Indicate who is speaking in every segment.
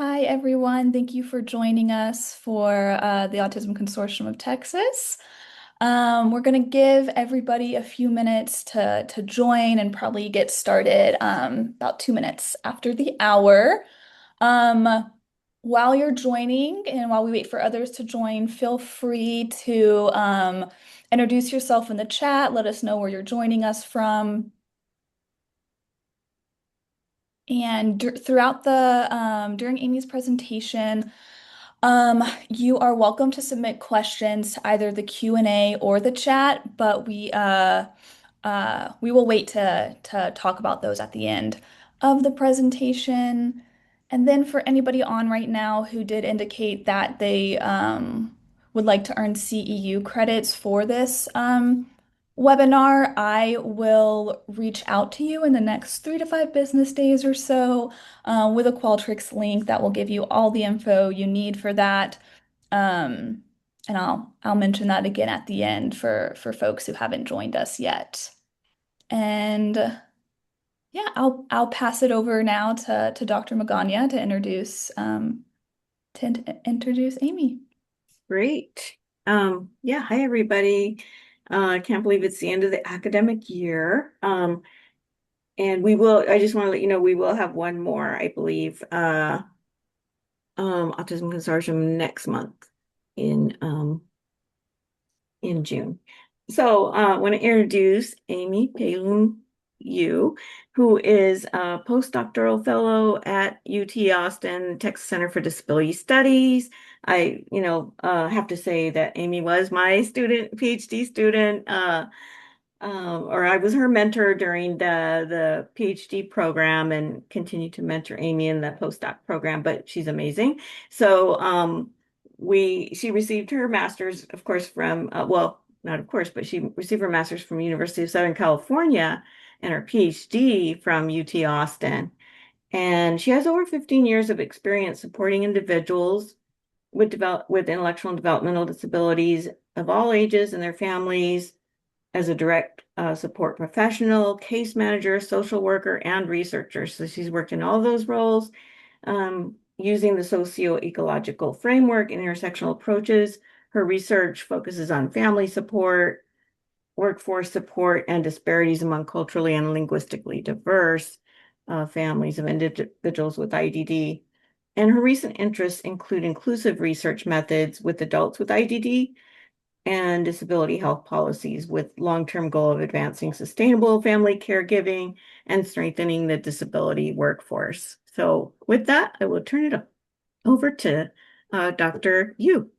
Speaker 1: Hi, everyone. Thank you for joining us for the Autism Consortium of Texas. We're going to give everybody a few minutes to join and probably get started about 2 minutes after the hour. Um, while you're joining and while we wait for others to join, feel free to introduce yourself in the chat. Let us know where you're joining us from. And throughout during Amy's presentation, you are welcome to submit questions to either the Q&A or the chat, but we will wait to talk about those at the end of the presentation. And then for anybody on right now who did indicate that they would like to earn CEU credits for this webinar, I will reach out to you in the next 3 to 5 business days or so with a Qualtrics link that will give you all the info you need for that. Um, and I'll mention that again at the end for folks who haven't joined us yet. And yeah, I'll pass it over now to Dr. Magana to introduce Amy.
Speaker 2: Great. Yeah, hi everybody. I can't believe it's the end of the academic year. And I just want to let you know, we will have one more, I believe, Autism Consortium next month in um in June. So I want to introduce Amy Palin Yu, who is a postdoctoral fellow at UT Austin Texas Center for Disability Studies. I have to say that Amy was my PhD student, or I was her mentor during the PhD program and continue to mentor Amy in the postdoc program, but she's amazing. So she received her master's, of course, from well, not of course, but she received her master's from University of Southern California and her PhD from UT Austin. And she has over 15 years of experience supporting individuals with intellectual and developmental disabilities of all ages and their families as a direct support professional, case manager, social worker, and researcher. So she's worked in all those roles using the socio-ecological framework and intersectional approaches. Her research focuses on family support, workforce support, and disparities among culturally and linguistically diverse families of individuals with IDD. And her recent interests include inclusive research methods with adults with IDD and disability health policies with long-term goal of advancing sustainable family caregiving and strengthening the disability workforce. So with that, I will turn it over to Dr. Yu.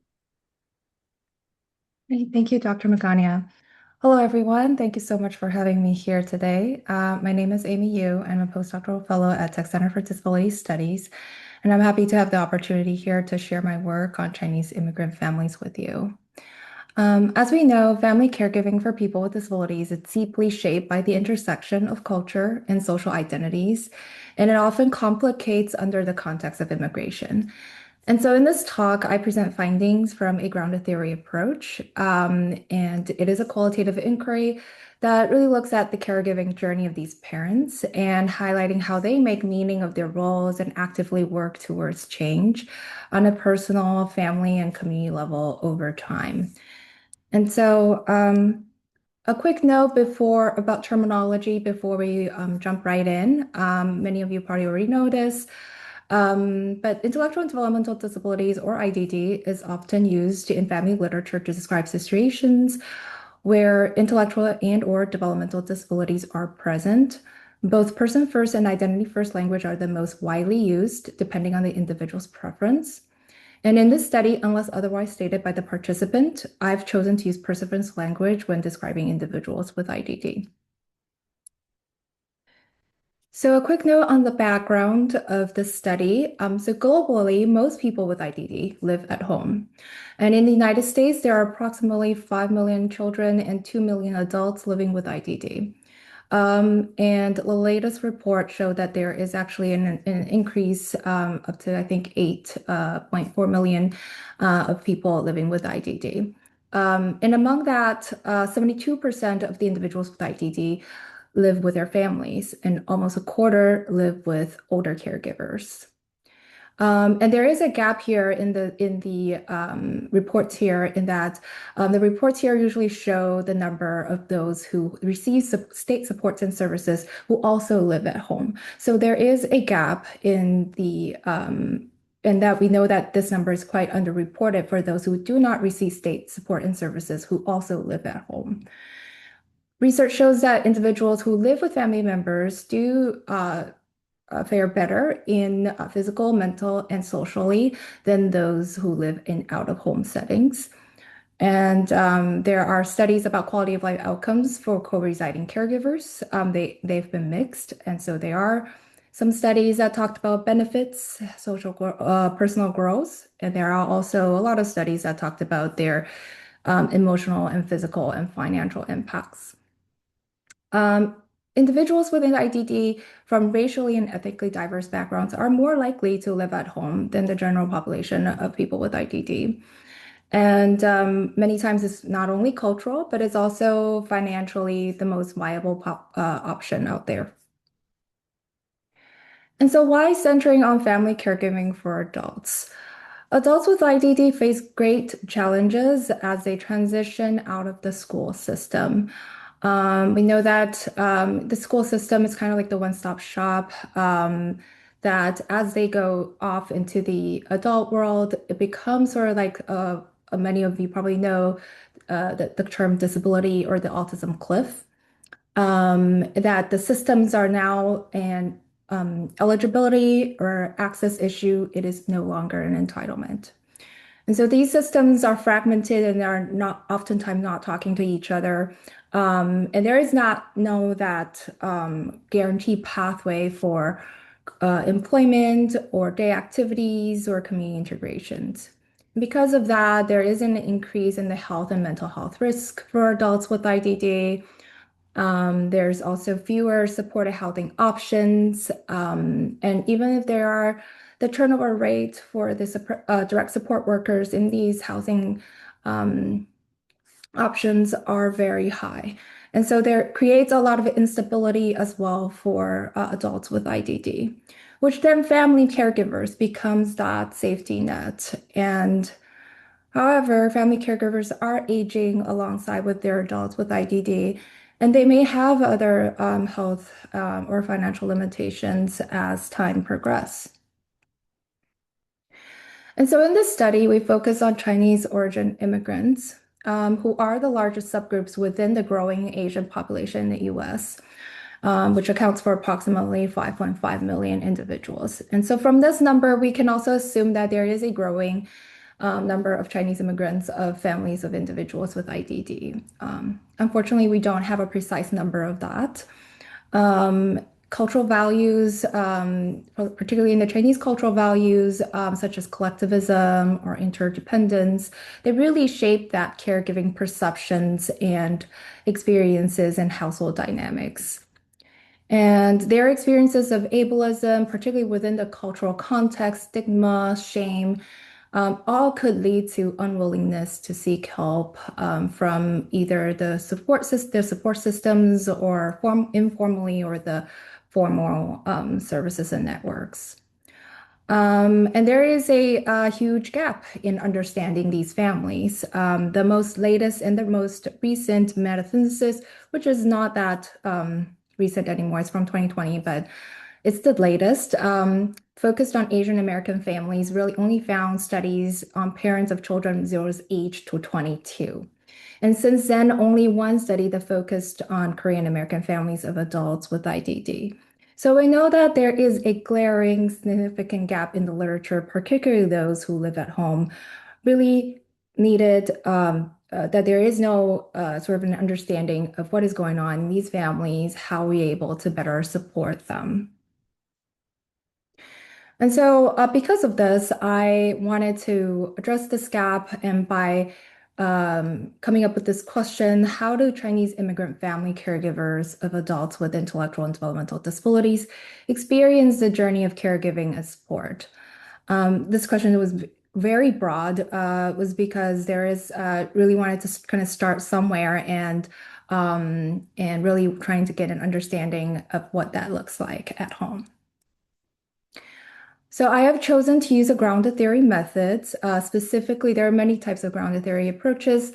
Speaker 3: Great. Thank you, Dr. Magana. Hello, everyone. Thank you so much for having me here today. My name is Amy Yu. I'm a postdoctoral fellow at Tech Center for Disability Studies, and I'm happy to have the opportunity here to share my work on Chinese immigrant families with you. As we know, family caregiving for people with disabilities is deeply shaped by the intersection of culture and social identities, and it often complicates under the context of immigration. And so in this talk, I present findings from a grounded theory approach, and it is a qualitative inquiry that really looks at the caregiving journey of these parents and highlighting how they make meaning of their roles and actively work towards change on a personal, family, and community level over time. And so a quick note about terminology before we jump right in. Many of you probably already know this. But intellectual and developmental disabilities, or IDD, is often used in family literature to describe situations where intellectual and/or developmental disabilities are present. Both person first and identity first language are the most widely used, depending on the individual's preference. And in this study, unless otherwise stated by the participant, I've chosen to use perseverance language when describing individuals with IDD. So a quick note on the background of the study. So globally, most people with IDD live at home. And in the United States, there are approximately 5 million children and 2 million adults living with IDD. And the latest report showed that there is actually an increase up to, I think, 8.4 million of people living with IDD. And among that, 72% of the individuals with IDD live with their families, and almost a quarter live with older caregivers. And there is a gap here in the reports here in that the reports here usually show the number of those who receive state supports and services who also live at home. So there is a gap in that we know that this number is quite underreported for those who do not receive state support and services who also live at home. Research shows that individuals who live with family members do fare better in physical, mental, and socially than those who live in out-of-home settings. And there are studies about quality of life outcomes for co-residing caregivers. They've been mixed, and so there are some studies that talked about benefits, personal growth, and there are also a lot of studies that talked about their emotional and physical and financial impacts. Um, Individuals within IDD from racially and ethnically diverse backgrounds are more likely to live at home than the general population of people with IDD. And many times it's not only cultural, but it's also financially the most viable option out there. And so, why centering on family caregiving for adults? Adults with IDD face great challenges as they transition out of the school system. We know that the school system is kind of like the one-stop shop, that as they go off into the adult world, it becomes sort of like many of you probably know the term disability or the autism cliff, that the systems are now an eligibility or access issue. It is no longer an entitlement. And so these systems are fragmented and are not oftentimes not talking to each other. And there is not no that guaranteed pathway for employment or day activities or community integrations. Because of that, there is an increase in the health and mental health risk for adults with IDD. There's also fewer supported housing options. And even if there are the turnover rate for the direct support workers in these housing um, options are very high. And so there creates a lot of instability as well for adults with IDD, which then family caregivers becomes that safety net. And however, family caregivers are aging alongside with their adults with IDD, and they may have other health or financial limitations as time progresses. And so in this study, we focus on Chinese origin immigrants, who are the largest subgroups within the growing Asian population in the US, which accounts for approximately 5.5 million individuals. And so from this number, we can also assume that there is a growing number of Chinese immigrants of families of individuals with IDD. Unfortunately, we don't have a precise number of that. Um, Cultural values, particularly in the Chinese cultural values, such as collectivism or interdependence, they really shape that caregiving perceptions and experiences and household dynamics. And their experiences of ableism, particularly within the cultural context, stigma, shame, all could lead to unwillingness to seek help from either the support systems, or informally, or the formal services and networks. And there is a huge gap in understanding these families. The most latest and the most recent meta-analysis, which is not that recent anymore, it's from 2020, but it's the latest, focused on Asian American families, really only found studies on parents of children 0 age to 22. And since then, only one study that focused on Korean American families of adults with IDD. So we know that there is a glaring, significant gap in the literature, particularly those who live at home, really needed that there is no sort of an understanding of what is going on in these families, how we're able to better support them. And so, because of this, I wanted to address this gap, and by coming up with this question: how do Chinese immigrant family caregivers of adults with intellectual and developmental disabilities experience the journey of caregiving and support? This question was very broad, was because there is really wanted to kind of start somewhere, and really trying to get an understanding of what that looks like at home. So I have chosen to use a grounded theory methods. Specifically, there are many types of grounded theory approaches.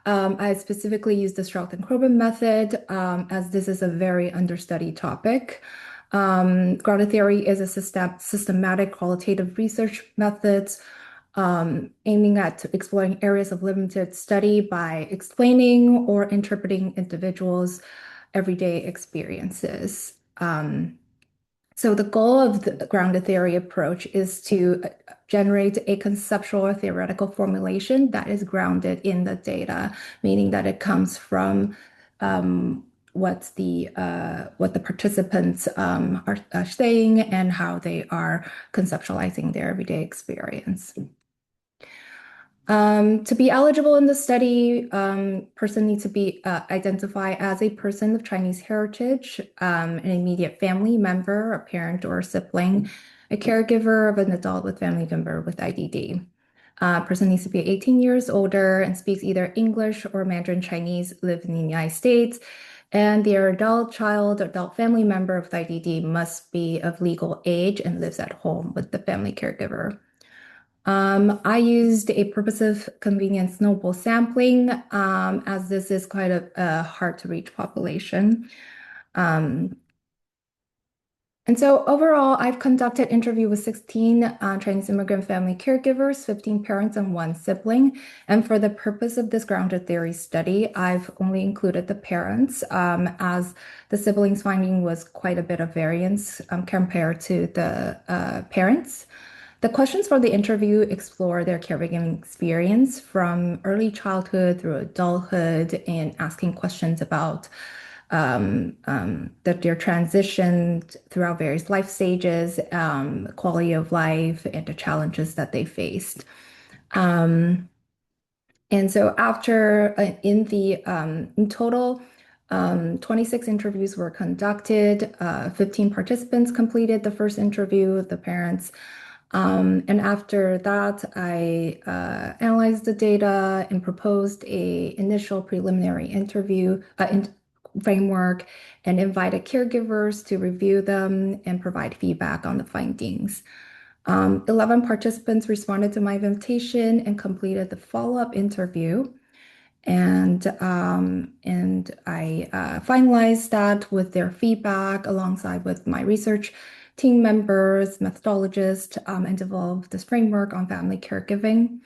Speaker 3: I specifically use the Strout-Kroban method, as this is a very understudied topic. Grounded theory is a systematic qualitative research methods aiming at exploring areas of limited study by explaining or interpreting individuals' everyday experiences. So the goal of the grounded theory approach is to generate a conceptual or theoretical formulation that is grounded in the data, meaning that it comes from what the participants are saying and how they are conceptualizing their everyday experience. To be eligible in the study, person needs to be identified as a person of Chinese heritage, an immediate family member, a parent or a sibling, a caregiver of an adult with family member with IDD. Person needs to be 18 years older and speaks either English or Mandarin Chinese, live in the United States, and their adult child, adult family member with IDD must be of legal age and lives at home with the family caregiver. I used a purposive convenience snowball sampling, as this is quite a hard to reach population. Um, and so overall, I've conducted interview with 16 Chinese immigrant family caregivers, 15 parents, and one sibling. And for the purpose of this grounded theory study, I've only included the parents, as the siblings finding was quite a bit of variance compared to the parents. The questions for the interview explore their caregiving experience from early childhood through adulthood and asking questions about that their transition throughout various life stages, quality of life, and the challenges that they faced. Um, and so after in total, 26 interviews were conducted. 15 participants completed the first interview, the parents. And after that, I analyzed the data and proposed a initial preliminary interview framework and invited caregivers to review them and provide feedback on the findings. 11 participants responded to my invitation and completed the follow-up interview. And I finalized that with their feedback alongside with my research team members, methodologists, and developed this framework on family caregiving,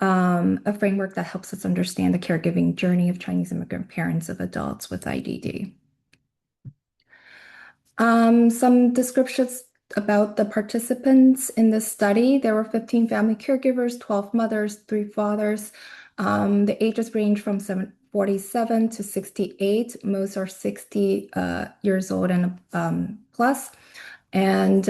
Speaker 3: a framework that helps us understand the caregiving journey of Chinese immigrant parents of adults with IDD. Some descriptions about the participants in this study. There were 15 family caregivers, 12 mothers, 3 fathers. The ages range from 47 to 68. Most are 60 years old and plus. And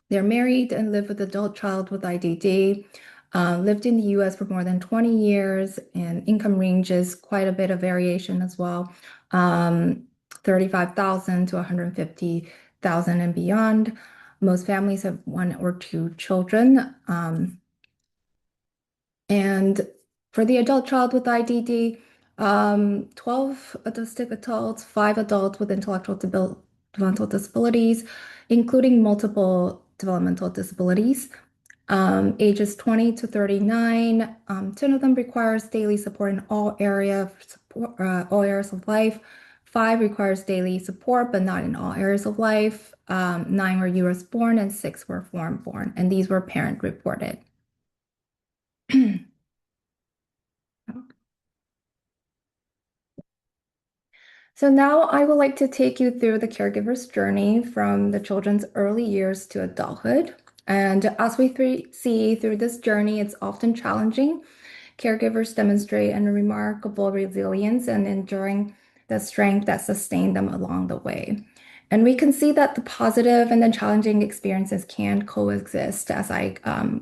Speaker 3: they're married and live with adult child with IDD. Lived in the US for more than 20 years, and income ranges quite a bit of variation as well. 35,000 to 150,000 and beyond. Most families have 1 or 2 children. And for the adult child with IDD, 12 autistic adults, 5 adults with developmental disabilities, including multiple developmental disabilities. Ages 20 to 39, 10 of them requires daily support in all areas of life. 5 requires daily support, but not in all areas of life. 9 were US born and 6 were foreign born, and these were parent reported. So now I would like to take you through the caregiver's journey from the children's early years to adulthood. And as we see through this journey, it's often challenging. Caregivers demonstrate a remarkable resilience and enduring the strength that sustained them along the way. And we can see that the positive and the challenging experiences can coexist as I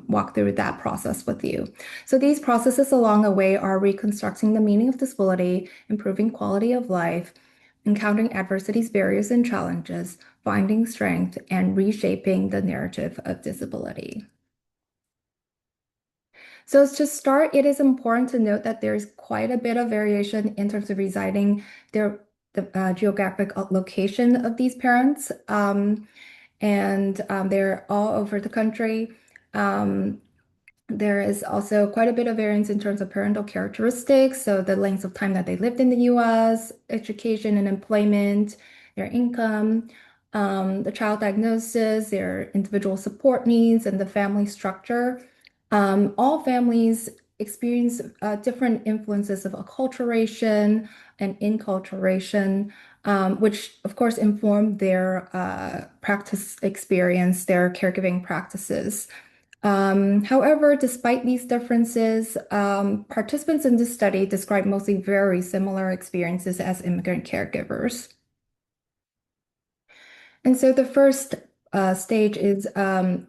Speaker 3: walk through that process with you. So these processes along the way are reconstructing the meaning of disability, improving quality of life, encountering adversities, barriers, and challenges, finding strength, and reshaping the narrative of disability. So to start, it is important to note that there's quite a bit of variation in terms of the geographic location of these parents. and they're all over the country. Um, there is also quite a bit of variance in terms of parental characteristics, so the length of time that they lived in the US, education and employment, their income, the child diagnosis, their individual support needs, and the family structure. All families experience different influences of acculturation and inculturation, which of course inform their practice experience, their caregiving practices. However, despite these differences, participants in this study describe mostly very similar experiences as immigrant caregivers. And so the first stage is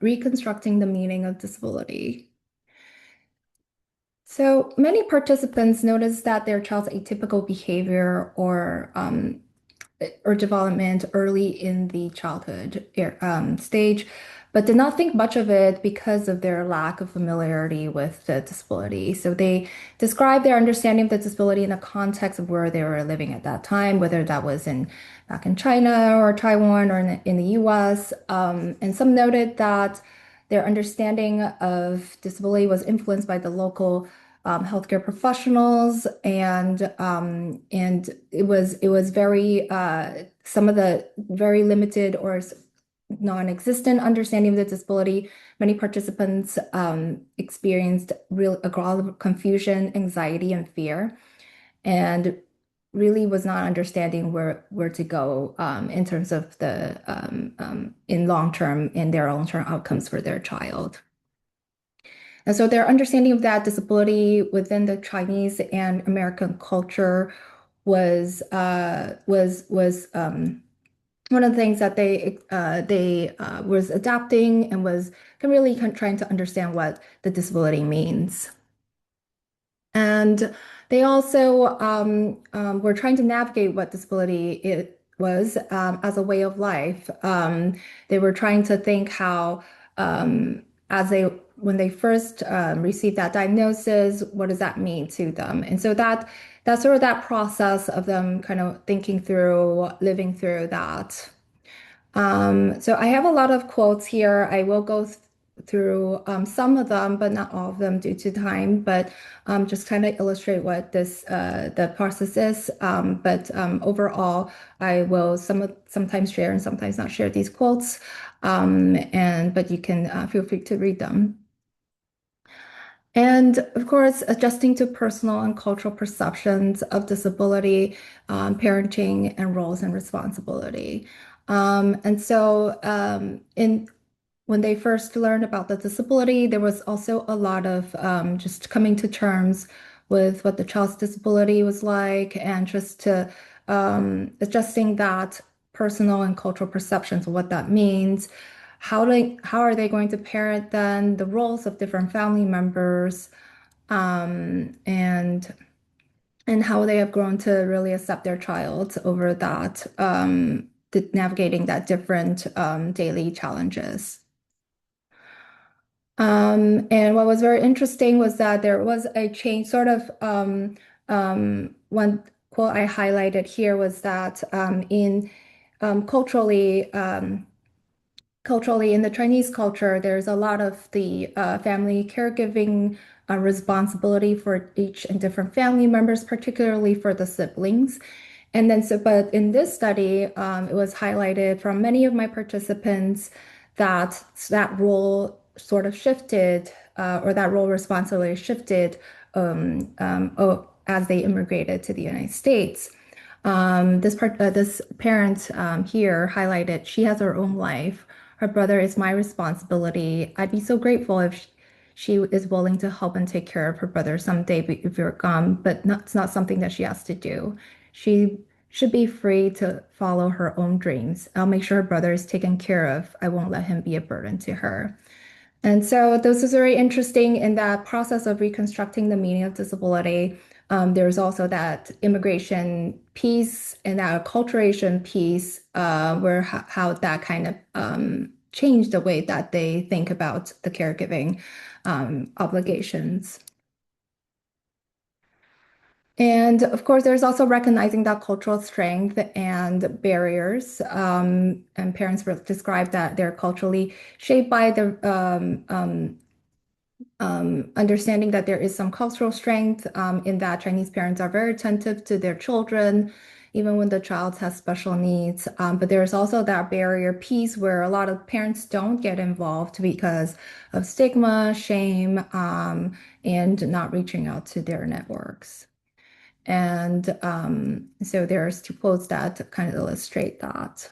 Speaker 3: reconstructing the meaning of disability. So many participants notice that their child's atypical behavior or development early in the childhood stage, but did not think much of it because of their lack of familiarity with the disability. So they describe their understanding of the disability in the context of where they were living at that time, whether that was back in China or Taiwan or in the US. And some noted that their understanding of disability was influenced by the local healthcare professionals, and it was very some of the very limited or non-existent understanding of the disability. Many participants experienced a lot of confusion, anxiety, and fear, and really was not understanding where to go in terms of the in long term in their long-term outcomes for their child. And so their understanding of that disability within the Chinese and American culture was one of the things that they was adapting and was really trying to understand what the disability means. And they also were trying to navigate what disability it was as a way of life. They were trying to think how, as they when they first received that diagnosis, what does that mean to them? And so that's sort of that process of them kind of thinking through, living through that. So I have a lot of quotes here. I will go through some of them, but not all of them due to time, but just kind of illustrate what the process is. But overall, I will sometimes share and sometimes not share these quotes. But you can feel free to read them. And of course, adjusting to personal and cultural perceptions of disability, parenting, and roles and responsibility. And so, in when they first learned about the disability, there was also a lot of just coming to terms with what the child's disability was like, and just to adjusting that personal and cultural perceptions of what that means. How are they going to parent then the roles of different family members, um, and and how they have grown to really accept their child over that, navigating that different daily challenges. And what was very interesting was that there was a change, sort of one quote I highlighted here was that in culturally, culturally in the Chinese culture, there's a lot of the family caregiving responsibility for each and different family members, particularly for the siblings. And then, but in this study, it was highlighted from many of my participants that that role sort of shifted, or that role responsibility shifted as they immigrated to the United States. This parent here highlighted she has her own life. Her brother is my responsibility. I'd be so grateful if she is willing to help and take care of her brother someday if you're gone, but it's not something that she has to do. She should be free to follow her own dreams. I'll make sure her brother is taken care of. I won't let him be a burden to her. And so this is very interesting in that process of reconstructing the meaning of disability. There's also that immigration piece and that acculturation piece, where how that kind of changed the way that they think about the caregiving obligations. And of course, there's also recognizing that cultural strength and barriers. And parents describe that they're culturally shaped by the understanding that there is some cultural strength in that Chinese parents are very attentive to their children, even when the child has special needs. But there's also that barrier piece where a lot of parents don't get involved because of stigma, shame, and not reaching out to their networks. And so there's two quotes that kind of illustrate that.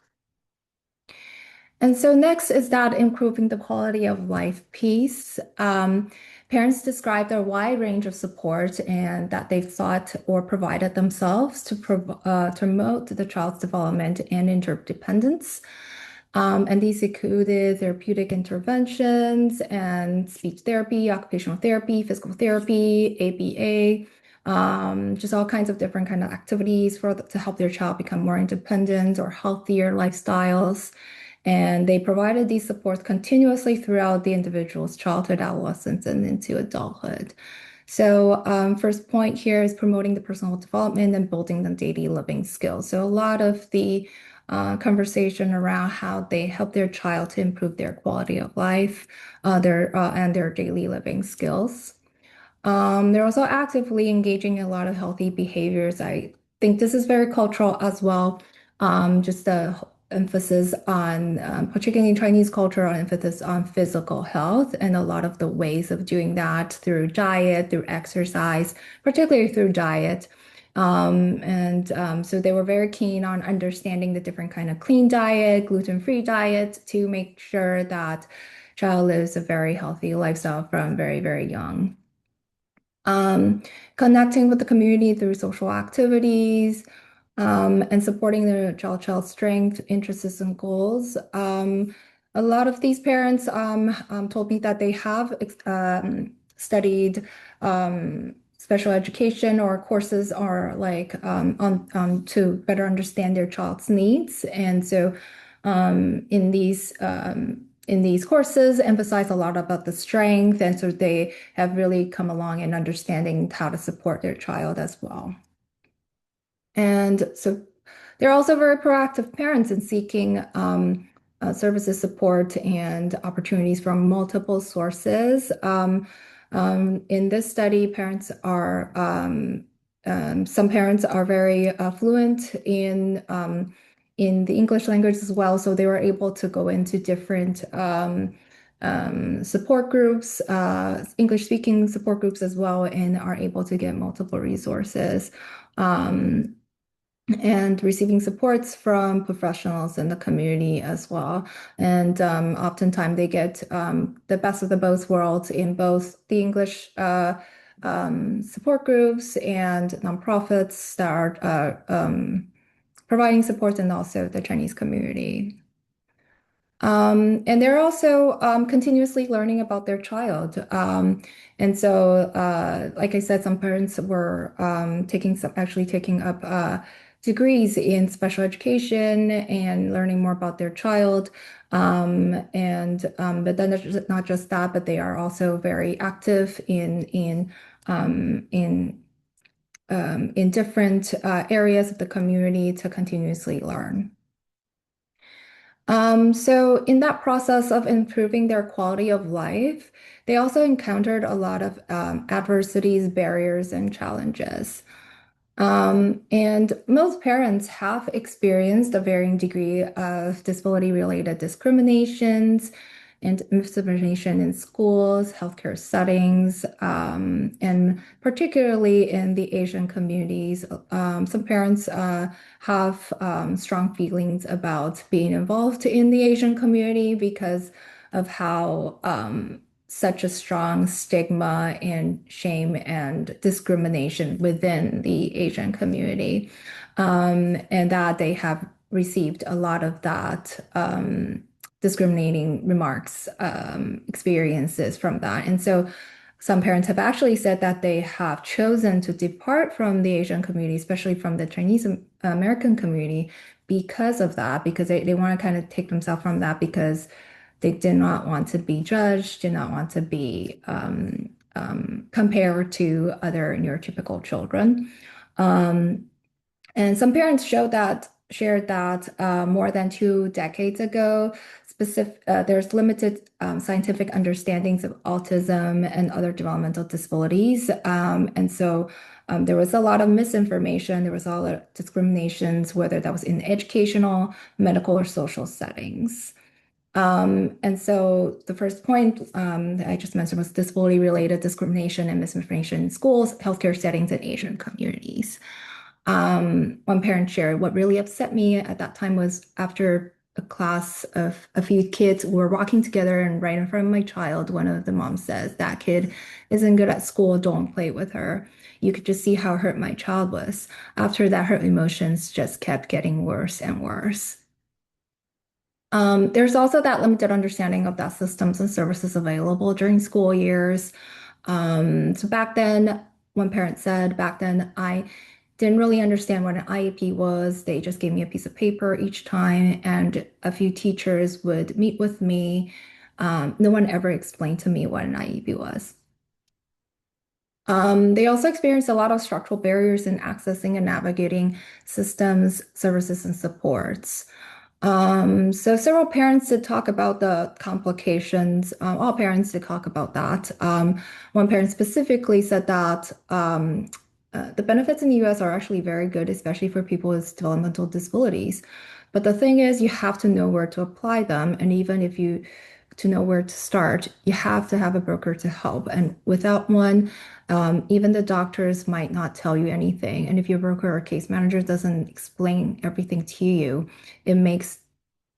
Speaker 3: And so next is that improving the quality of life piece. Parents described a wide range of support and that they've sought or provided themselves to promote the child's development and interdependence. And these included therapeutic interventions and speech therapy, occupational therapy, physical therapy, ABA, just all kinds of different kind of activities to help their child become more independent or healthier lifestyles. And they provided these supports continuously throughout the individual's childhood, adolescence, and into adulthood. So, first point here is promoting the personal development and building the daily living skills. So, a lot of the conversation around how they help their child to improve their quality of life, their and their daily living skills. They're also actively engaging in a lot of healthy behaviors. I think this is very cultural as well. Just the emphasis on, particularly in Chinese culture, on emphasis on physical health and a lot of the ways of doing that through diet, through exercise, particularly through diet. So they were very keen on understanding the different kind of clean diet, gluten-free diet to make sure that child lives a very healthy lifestyle from very, very young. um, Connecting with the community through social activities, and supporting their child's strength, interests, and goals. A lot of these parents told me that they have studied special education or courses or like on to better understand their child's needs. And so in these courses emphasize a lot about the strength, and so they have really come along in understanding how to support their child as well. And so they're also very proactive parents in seeking services, support, and opportunities from multiple sources. In this study, some parents are very fluent in the English language as well, so they were able to go into different support groups, English speaking support groups as well, and are able to get multiple resources. Um, and receiving supports from professionals in the community as well. And oftentimes they get the best of the both worlds in both the English support groups and nonprofits that are providing support, and also the Chinese community. And they're also continuously learning about their child. And so, like I said, some parents were actually taking up degrees in special education and learning more about their child. But then it's not just that, but they are also very active in different areas of the community to continuously learn. So in that process of improving their quality of life, they also encountered a lot of adversities, barriers, and challenges. And most parents have experienced a varying degree of disability-related discriminations and discrimination in schools, healthcare settings, and particularly in the Asian communities. Some parents have strong feelings about being involved in the Asian community because of how such a strong stigma and shame and discrimination within the Asian community, and that they have received a lot of that discriminating remarks, experiences from that. And so some parents have actually said that they have chosen to depart from the Asian community, especially from the Chinese American community, because of that, because they want to kind of take themselves from that because they did not want to be judged, did not want to be compared to other neurotypical children. Um, and some parents shared that more than 2 decades ago, there's limited scientific understandings of autism and other developmental disabilities. And so there was a lot of misinformation. There was a lot of discriminations, whether that was in educational, medical, or social settings. And so the first point that I just mentioned was disability-related discrimination and misinformation in schools, healthcare settings, and Asian communities. One parent shared what really upset me at that time was after a class of a few kids were walking together and right in front of my child, one of the moms says, "That kid isn't good at school, don't play with her." You could just see how hurt my child was. After that, her emotions just kept getting worse and worse. There's also that limited understanding of that systems and services available during school years. So back then, one parent said, back then I didn't really understand what an IEP was. They just gave me a piece of paper each time, and a few teachers would meet with me. No one ever explained to me what an IEP was. They also experienced a lot of structural barriers in accessing and navigating systems, services, and supports. So several parents did talk about the complications. All parents did talk about that. One parent specifically said that the benefits in the US are actually very good, especially for people with developmental disabilities. But the thing is, you have to know where to apply them. And even if you to know where to start, you have to have a broker to help. And without one, even the doctors might not tell you anything. And if your broker or case manager doesn't explain everything to you, it makes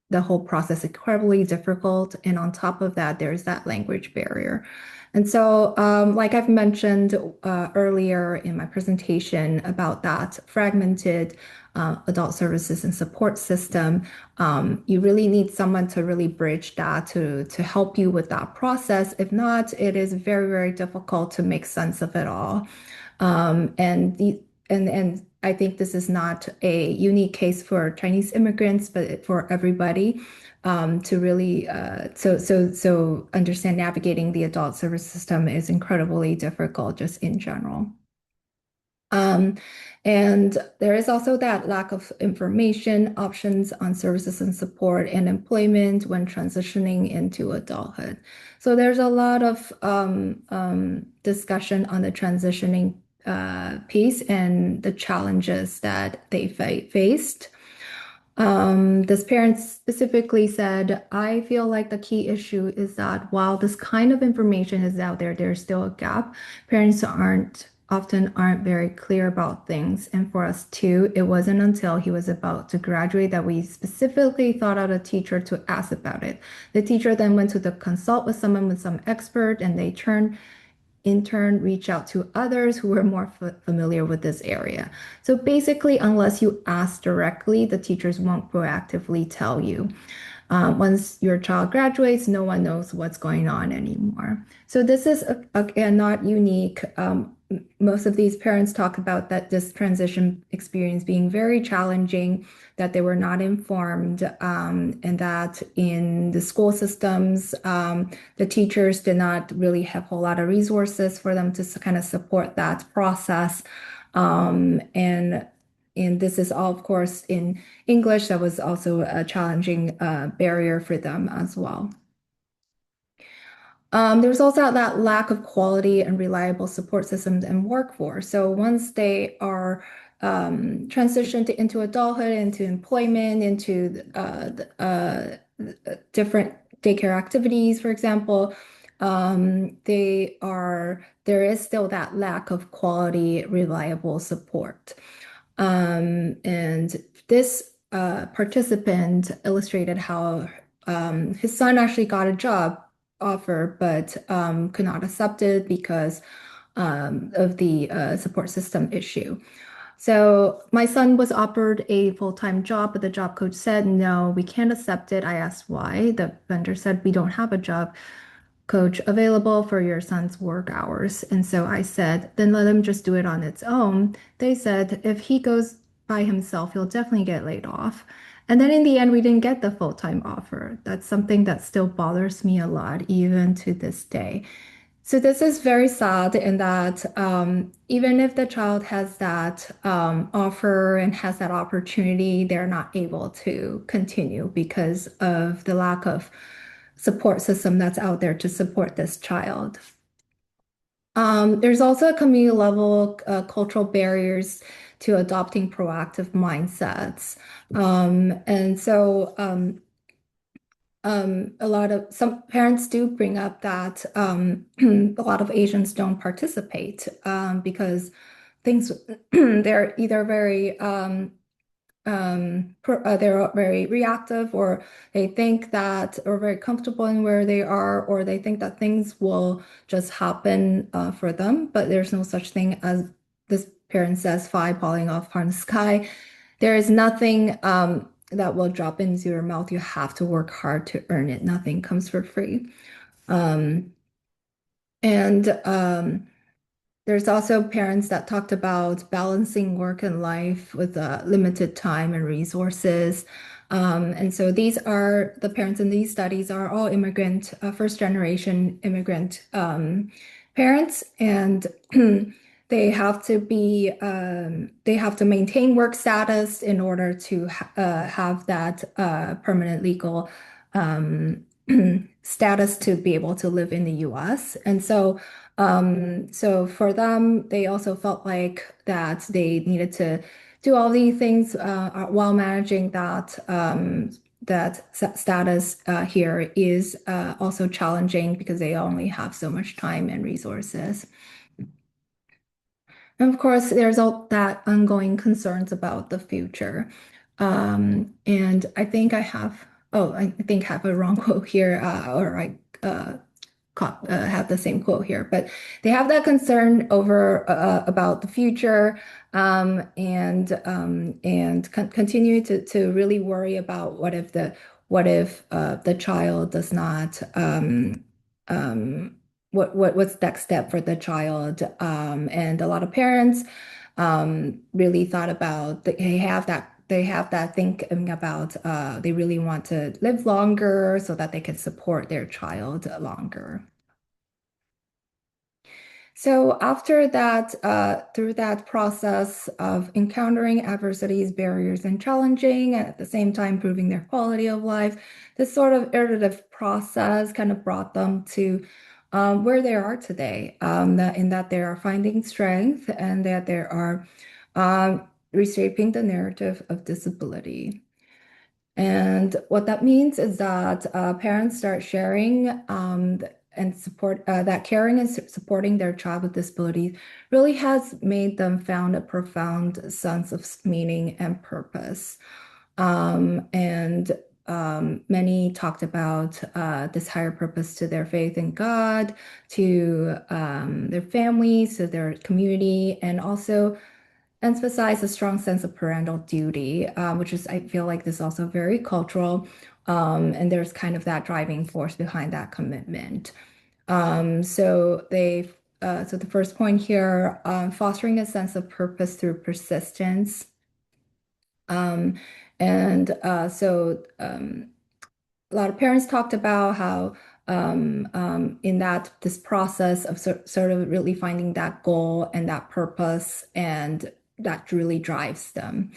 Speaker 3: the whole process incredibly difficult. And on top of that, there's that language barrier. And so, like I've mentioned earlier in my presentation about that fragmented adult services and support system, you really need someone to really bridge that to help you with that process. If not, it is very, very difficult to make sense of it all. And I think this is not a unique case for Chinese immigrants, but for everybody to really so understand navigating the adult service system is incredibly difficult just in general. Um, and there is also that lack of information, options on services and support and employment when transitioning into adulthood. So there's a lot of discussion on the transitioning piece and the challenges that they faced. This parent specifically said, I feel like the key issue is that while this kind of information is out there, there's still a gap. Parents often aren't very clear about things. And for us too, it wasn't until he was about to graduate that we specifically thought out a teacher to ask about it. The teacher then went to the consult with someone with some expert, and they in turn reach out to others who are more familiar with this area. So basically, unless you ask directly, the teachers won't proactively tell you. Once your child graduates, no one knows what's going on anymore. So this is again not unique. Most of these parents talk about that this transition experience being very challenging, that they were not informed, and that in the school systems, the teachers did not really have a whole lot of resources for them to kind of support that process. And this is all, of course, in English. That was also a challenging barrier for them as well. There's also that lack of quality and reliable support systems and workforce. So once they are transitioned into adulthood, into employment, into different daycare activities, for example, there is still that lack of quality, reliable support. And this participant illustrated how his son actually got a job offer, but could not accept it because of the support system issue. So my son was offered a full-time job, but the job coach said, no, we can't accept it. I asked why. The vendor said, we don't have a job coach available for your son's work hours. And so I said, then let him just do it on its own. They said, if he goes by himself, he'll definitely get laid off. And then in the end, we didn't get the full-time offer. That's something that still bothers me a lot, even to this day. So this is very sad in that even if the child has that offer and has that opportunity, they're not able to continue because of the lack of support system that's out there to support this child. There's also community level cultural barriers to adopting proactive mindsets. And so a lot of some parents do bring up that a lot of Asians don't participate because things they're either very they're very reactive, or they think that, or very comfortable in where they are, or they think that things will just happen for them. But there's no such thing as, this parent says, "Fly falling off from the sky." There is nothing that will drop into your mouth. You have to work hard to earn it. Nothing comes for free. Um, and there's also parents that talked about balancing work and life with limited time and resources. And so these are the parents in these studies are all immigrant, first generation immigrant parents, and they have to be they have to maintain work status in order to have that permanent legal um, status to be able to live in the US. And so so for them, they also felt like that they needed to do all these things while managing that status here is also challenging because they only have so much time and resources. And of course, there's all that ongoing concerns about the future. And I think I think I have a wrong quote here, or I have the same quote here, but they have that concern over about the future, and continue to really worry about what if the child does not what's next step for the child, and a lot of parents really thought about they have that thinking about they really want to live longer so that they can support their child longer. So after that, through that process of encountering adversities, barriers, and challenging, and at the same time improving their quality of life, this sort of iterative process kind of brought them to where they are today. In that they are finding strength and that they are reshaping the narrative of disability. And what that means is that parents start sharing and support that caring and supporting their child with disabilities really has made them found a profound sense of meaning and purpose. And Many talked about this higher purpose to their faith in God, to their families, to their community, and also emphasize a strong sense of parental duty, which is, I feel like this is also very cultural. And there's kind of that driving force behind that commitment. So the first point here, fostering a sense of purpose through persistence. Um, and so A lot of parents talked about how in that this process of sort of really finding that goal and that purpose, and that really drives them.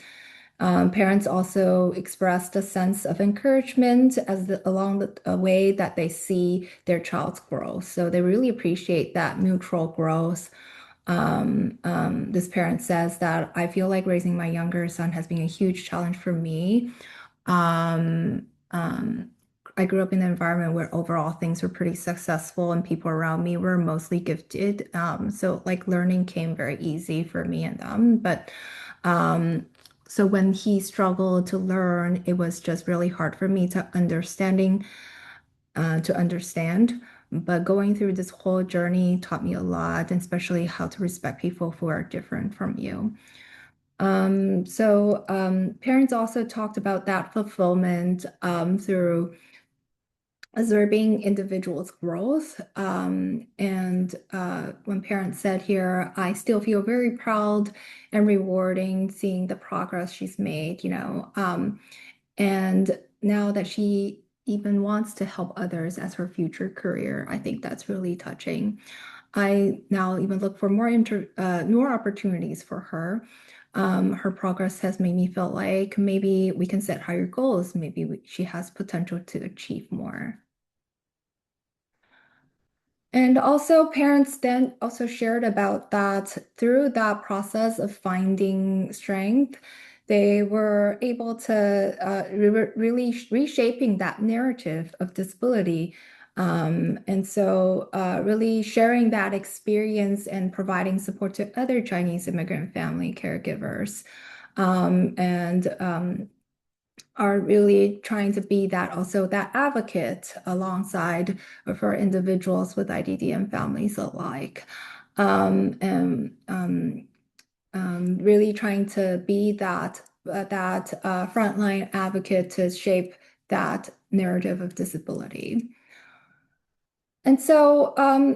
Speaker 3: Parents also expressed a sense of encouragement along the way that they see their child's growth. So they really appreciate that mutual growth. This parent says that I feel like raising my younger son has been a huge challenge for me. Um, um, I grew up in an environment where overall things were pretty successful and people around me were mostly gifted. So like learning came very easy for me and them. But so when he struggled to learn, it was just really hard for me to understand. But going through this whole journey taught me a lot, and especially how to respect people who are different from you. Parents also talked about that fulfillment through observing individuals' growth. When parents said here, I still feel very proud and rewarding seeing the progress she's made, and now that even wants to help others as her future career. I think that's really touching. I now even look for more opportunities for her. Her progress has made me feel like maybe we can set higher goals. Maybe she has potential to achieve more. And also, parents then also shared about that through that process of finding strength, they were able to really reshaping that narrative of disability. And so, really sharing that experience and providing support to other Chinese immigrant family caregivers. And are really trying to be that also that advocate alongside for individuals with IDD and families alike. And really trying to be that frontline advocate to shape that narrative of disability. And so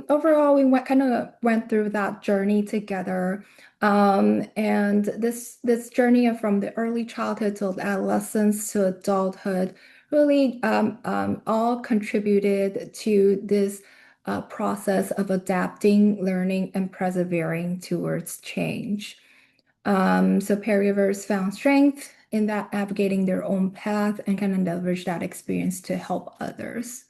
Speaker 3: overall, we kind of went through that journey together. And this journey from the early childhood to adolescence to adulthood really all contributed to this process of adapting, learning, and persevering towards change. So caregivers found strength in that navigating their own path and kind of leverage that experience to help others.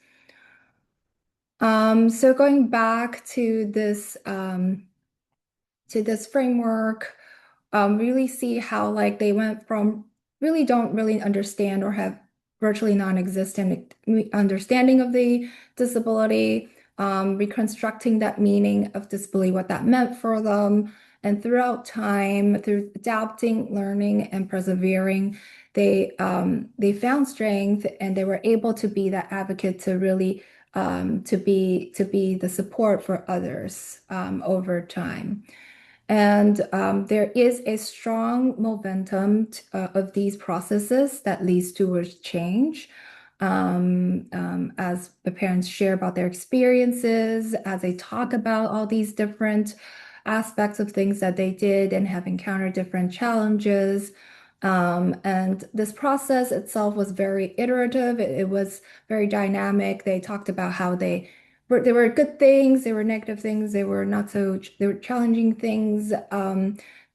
Speaker 3: So going back to this framework, really see how like they went from really don't really understand or have virtually non-existent understanding of the disability, reconstructing that meaning of disability, what that meant for them, and throughout time, through adapting, learning, and persevering, they found strength and they were able to be that advocate to really to be the support for others over time. And there is a strong momentum of these processes that leads towards change. As the parents share about their experiences, as they talk about all these different aspects of things that they did and have encountered different challenges. And this process itself was very iterative. It was very dynamic. They talked about how there were good things, there were negative things, there were challenging things.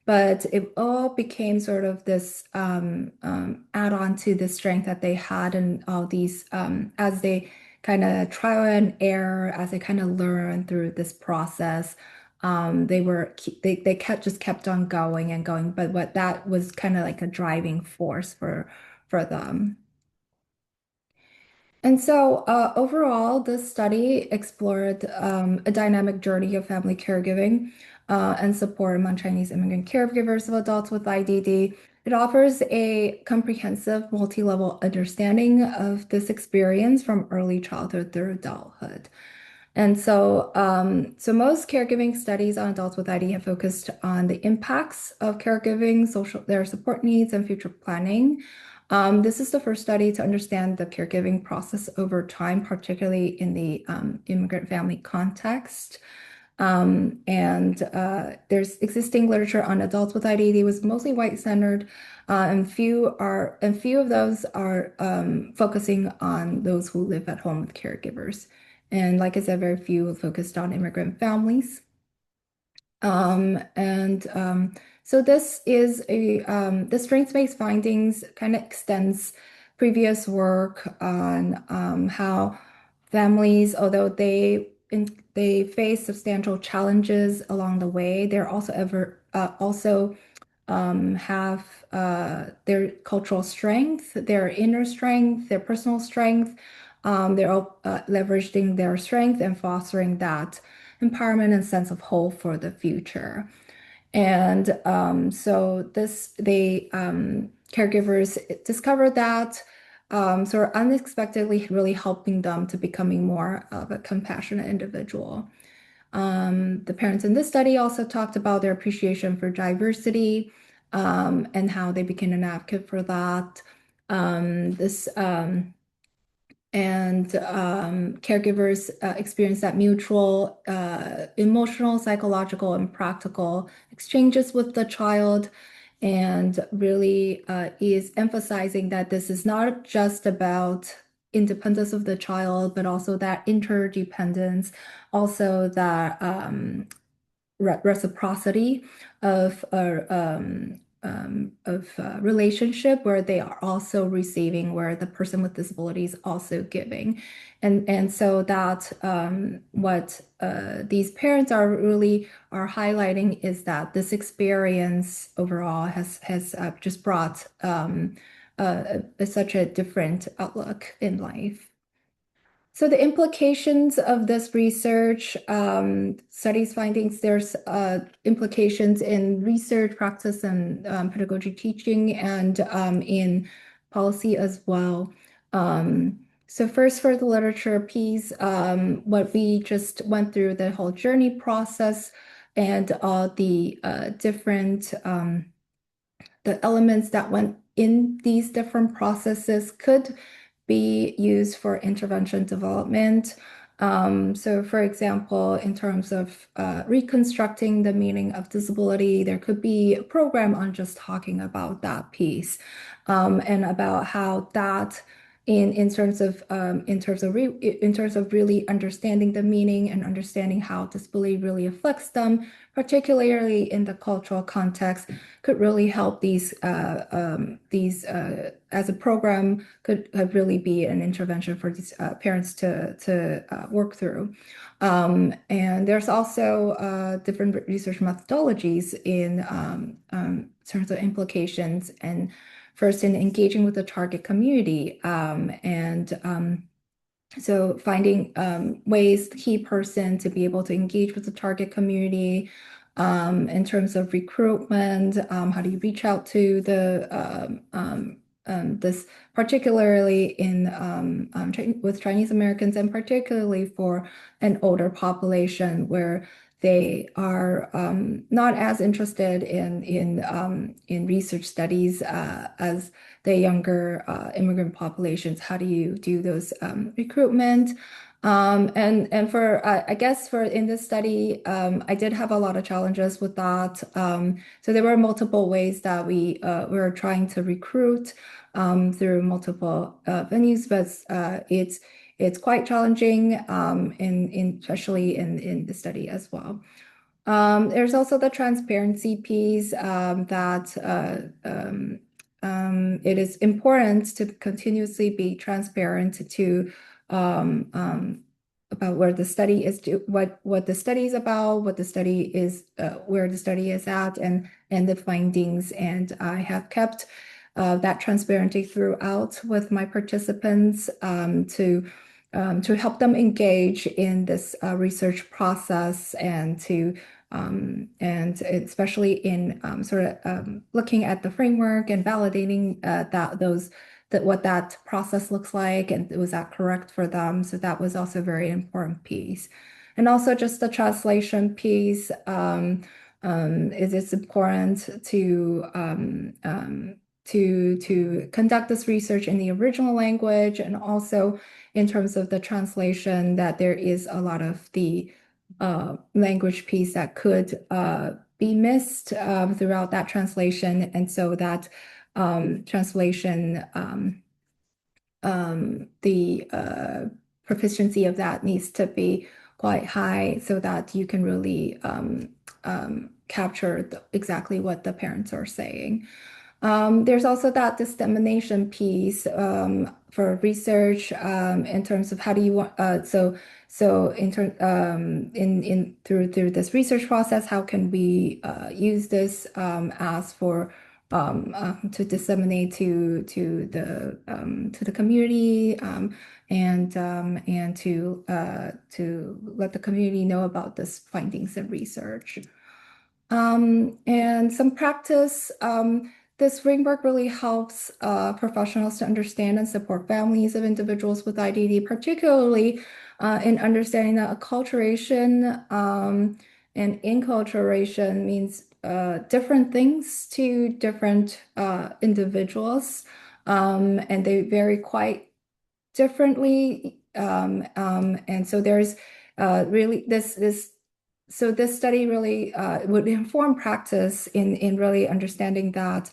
Speaker 3: But it all became sort of this add-on to the strength that they had and all these as they kind of trial and error, as they kind of learn through this process. They kept on going and going, but what that was kind of like a driving force for them. And so, overall, this study explored a dynamic journey of family caregiving and support among Chinese immigrant caregivers of adults with IDD. It offers a comprehensive, multi-level understanding of this experience from early childhood through adulthood. And so, so most caregiving studies on adults with ID have focused on the impacts of caregiving, their support needs, and future planning. This is the first study to understand the caregiving process over time, particularly in the immigrant family context. And there's existing literature on adults with IDD was mostly white-centered, and few of those are focusing on those who live at home with caregivers. And like I said, very few focused on immigrant families. And so this is the strengths-based findings kind of extends previous work on how families, although they face substantial challenges along the way, they're also have their cultural strength, their inner strength, their personal strength. They're all leveraging their strength and fostering that empowerment and sense of hope for the future. And so they caregivers discovered that sort of unexpectedly really helping them to becoming more of a compassionate individual. The parents in this study also talked about their appreciation for diversity and how they became an advocate for that. This and caregivers experience that mutual emotional, psychological, and practical exchanges with the child, and really is emphasizing that this is not just about independence of the child, but also that interdependence, also that reciprocity of relationship where they are also receiving, where the person with disability is also giving, and so that what these parents are highlighting is that this experience overall has just brought such a different outlook in life. So the implications of this research, studies findings, there's implications in research practice and pedagogy teaching and in policy as well. So first for the literature piece, what we just went through the whole journey process and all the different the elements that went in these different processes could be used for intervention development. So, for example, in terms of reconstructing the meaning of disability, there could be a program on just talking about that piece and about how that. In terms of really understanding the meaning and understanding how disability really affects them, particularly in the cultural context, could really help these as a program could really be an intervention for these parents to work through. And there's also different research methodologies in terms of implications and first in engaging with the target community so finding ways, the key person to be able to engage with the target community in terms of recruitment, how do you reach out to this particularly in with Chinese Americans and particularly for an older population where they are not as interested in research studies as the younger immigrant populations. How do you do those recruitment? And for I guess for in this study, I did have a lot of challenges with that. So there were multiple ways that we were trying to recruit through multiple venues, but it's quite challenging especially in the study as well. There's also the transparency piece that it is important to continuously be transparent to about where the study is, what the study is about, what the study is, where the study is at, and the findings. And I have kept that transparency throughout with my participants to help them engage in this research process and especially in looking at the framework and validating what that process looks like and was that correct for them. So that was also a very important piece. And also just the translation piece it is important to conduct this research in the original language and also in terms of the translation that there is a lot of the language piece that could be missed throughout that translation. And so that translation, the proficiency of that needs to be quite high so that you can really capture exactly what the parents are saying. There's also that dissemination piece for research in terms of how do you want through this research process, how can we use this as for to disseminate to the community and to let the community know about this findings and research. And some practice. This framework really helps professionals to understand and support families of individuals with IDD, particularly in understanding that acculturation and inculturation means different things to different individuals, and they vary quite differently. And so there's really this study really would inform practice in really understanding that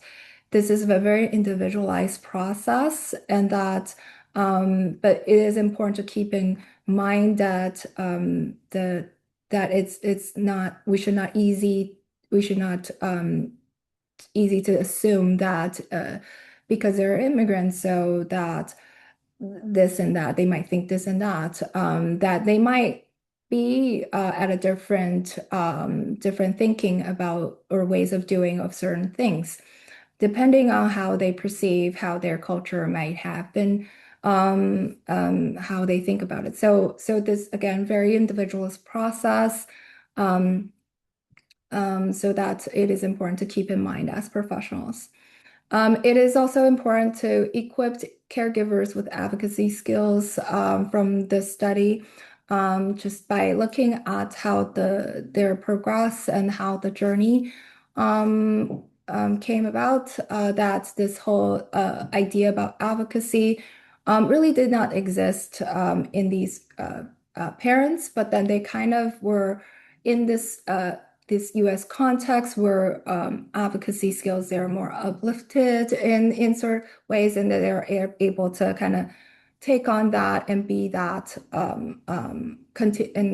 Speaker 3: this is a very individualized process and that But it is important to keep in mind that it's not we should not easy to assume that because they're immigrants, so that this and that they might think this and that that they might be at a different thinking about or ways of doing of certain things depending on how they perceive how their culture might have been how they think about it. So this again very individualist process. um, so that it is important to keep in mind as professionals. It is also important to equip caregivers with advocacy skills from the study, just by looking at how their progress and how the journey came about. That this whole idea about advocacy really did not exist in these parents, but then they kind of were in this US context where advocacy skills they're more uplifted in sort of ways and that they're able to kind of take on that and be that and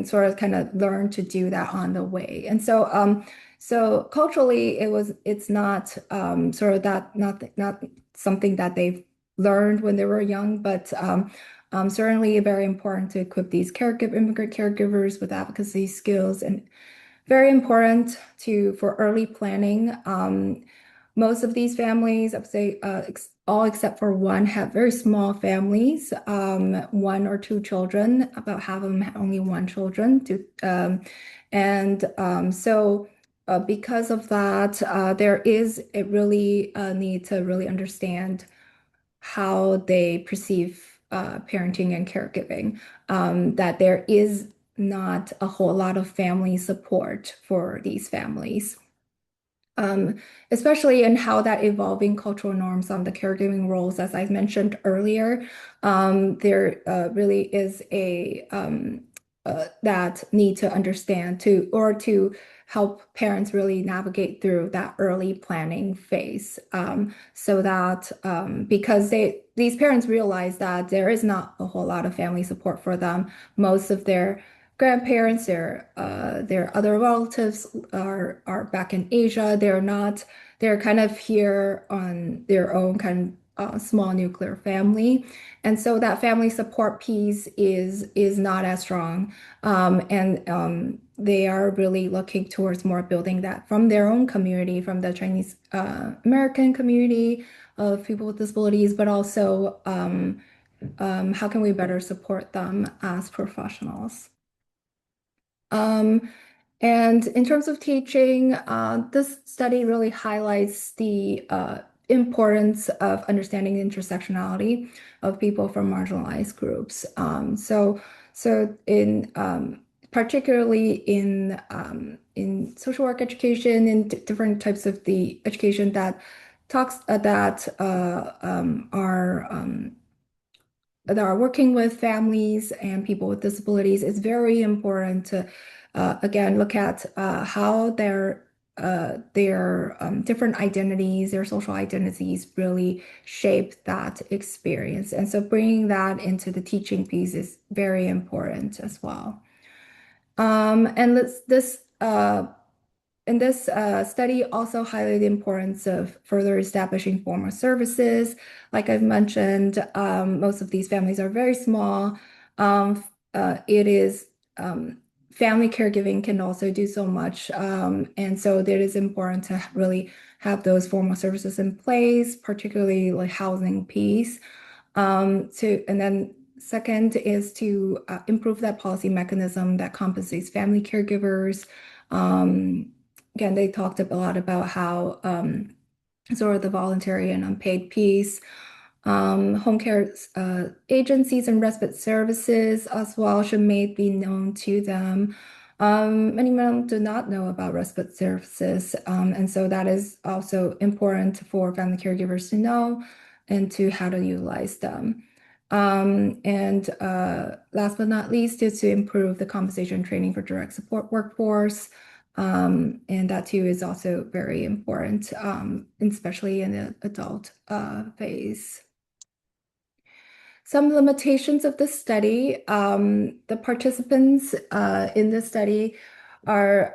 Speaker 3: sort of kind of learn to do that on the way. And so culturally it's not sort of that not something that they've learned when they were young, but certainly very important to equip these immigrant caregivers with advocacy skills and very important for early planning. Most of these families, I would say all except for one, have very small families, one or two children. About half of them have only one children. And because of that, there is a really need to really understand how they perceive parenting and caregiving, that there is not a whole lot of family support for these families. Especially in how that evolving cultural norms on the caregiving roles, as I mentioned earlier, there really is a that need to understand to help parents really navigate through that early planning phase, so that because these parents realize that there is not a whole lot of family support for them. Most of their grandparents, their other relatives are back in Asia. They're kind of here on their own kind of small nuclear family. And so that family support piece is not as strong. And they are really looking towards more building that from their own community, from the Chinese American community of people with disabilities, but also how can we better support them as professionals? Um, and in terms of teaching, this study really highlights the importance of understanding the intersectionality of people from marginalized groups. So in particularly in social work education, in different types of the education that talks that are working with families and people with disabilities, it's very important to again look at how their different identities, their social identities really shape that experience. And so bringing that into the teaching piece is very important as well. And this study also highlighted the importance of further establishing formal services. Like I've mentioned, most of these families are very small. It is family caregiving can also do so much, and so it is important to really have those formal services in place, particularly like housing piece. And then second is to improve that policy mechanism that compensates family caregivers. Um, Again, they talked a lot about how sort of the voluntary and unpaid piece, home care agencies and respite services as well should be known to them. Many men do not know about respite services, and so that is also important for family caregivers to know and to how to utilize them. And last but not least is to improve the compensation training for direct support workforce. And that too is also very important, especially in the adult phase. Some limitations of the study. The participants in the study are,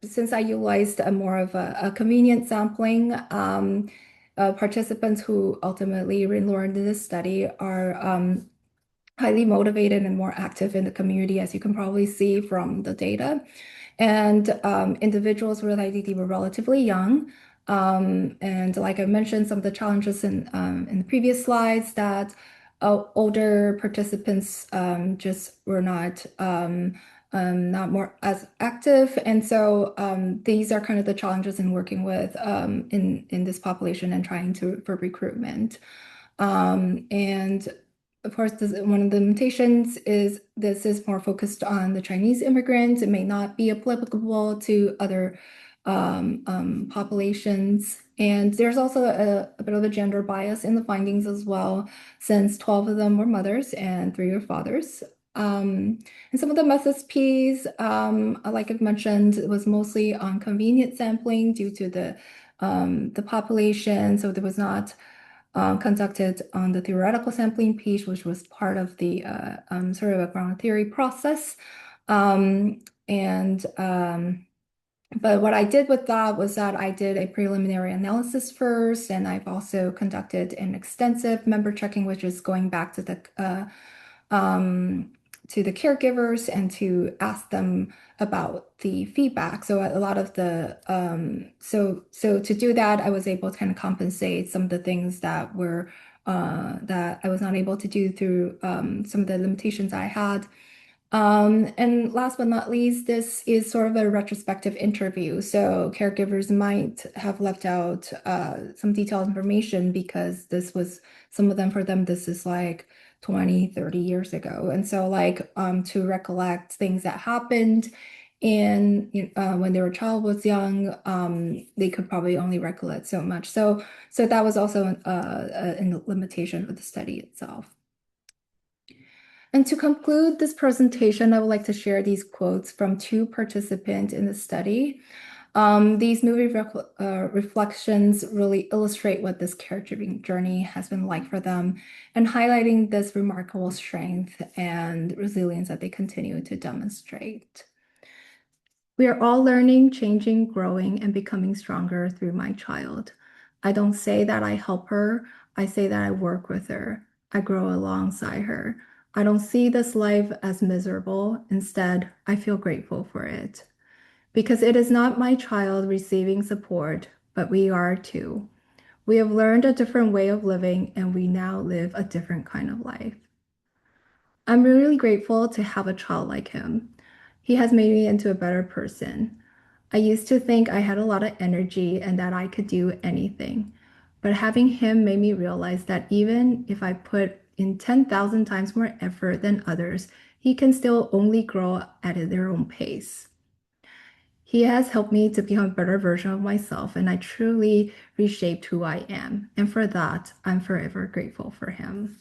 Speaker 3: since I utilized a more of a convenient sampling, participants who ultimately enrolled in this study are highly motivated and more active in the community, as you can probably see from the data. And individuals with IDD were relatively young. And like I mentioned, some of the challenges in the previous slides that older participants just were not more as active. And so these are kind of the challenges in working with in this population and trying to for recruitment. And of course, one of the limitations is this is more focused on the Chinese immigrants. It may not be applicable to other populations. And there's also a bit of a gender bias in the findings as well, since 12 of them were mothers and 3 were fathers. And some of the methods P's, like I've mentioned, it was mostly on convenient sampling due to the population. So there was not conducted on the theoretical sampling piece, which was part of the sort of a ground theory process. Um, and but what I did with that was that I did a preliminary analysis first, and I've also conducted an extensive member checking, which is going back to the caregivers and to ask them about the feedback. So a lot of the so to do that, I was able to kind of compensate some of the things that I was not able to do through some of the limitations I had. And last but not least, this is sort of a retrospective interview. So caregivers might have left out some detailed information because this was some of them for them, this is like 20, 30 years ago. And so like to recollect things that happened in when their child was young, they could probably only recollect so much. So that was also a limitation of the study itself. And to conclude this presentation, I would like to share these quotes from 2 participants in the study. These movie reflections really illustrate what this caregiving journey has been like for them and highlighting this remarkable strength and resilience that they continue to demonstrate. We are all learning, changing, growing, and becoming stronger through my child. I don't say that I help her, I say that I work with her. I grow alongside her. I don't see this life as miserable. Instead, I feel grateful for it. Because it is not my child receiving support, but we are too. We have learned a different way of living, and we now live a different kind of life. I'm really grateful to have a child like him. He has made me into a better person. I used to think I had a lot of energy and that I could do anything. But having him made me realize that even if I put in 10,000 times more effort than others, he can still only grow at their own pace. He has helped me to become a better version of myself, and I truly reshaped who I am. And for that, I'm forever grateful for him.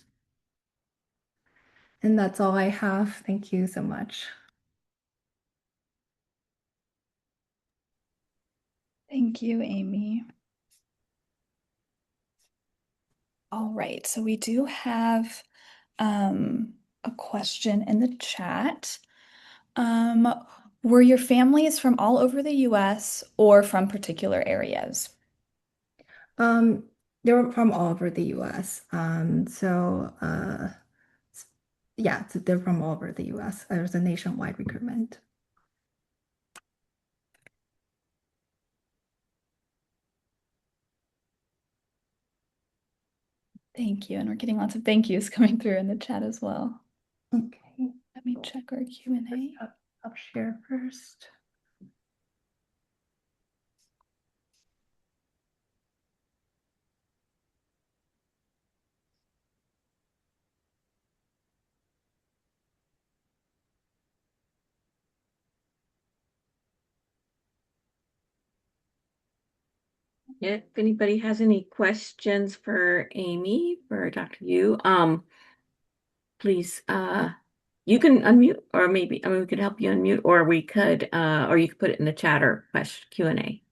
Speaker 3: And that's all I have. Thank you so much.
Speaker 1: Thank you, Amy. All right, so we do have a question in the chat. Um, were your families from all over the US or from particular areas?
Speaker 3: Um, they were from all over the US. Yeah, so they're from all over the US. There was a nationwide recruitment.
Speaker 1: Thank you. And we're getting lots of thank yous coming through in the chat as well.
Speaker 3: Okay,
Speaker 1: Let me check our Q&A.
Speaker 3: I'll share first.
Speaker 2: If anybody has any questions for Amy, for Dr. Yu, please, you can unmute, or maybe, I mean, we could help you unmute, or we could, or you could put it in the chat or question Q&A.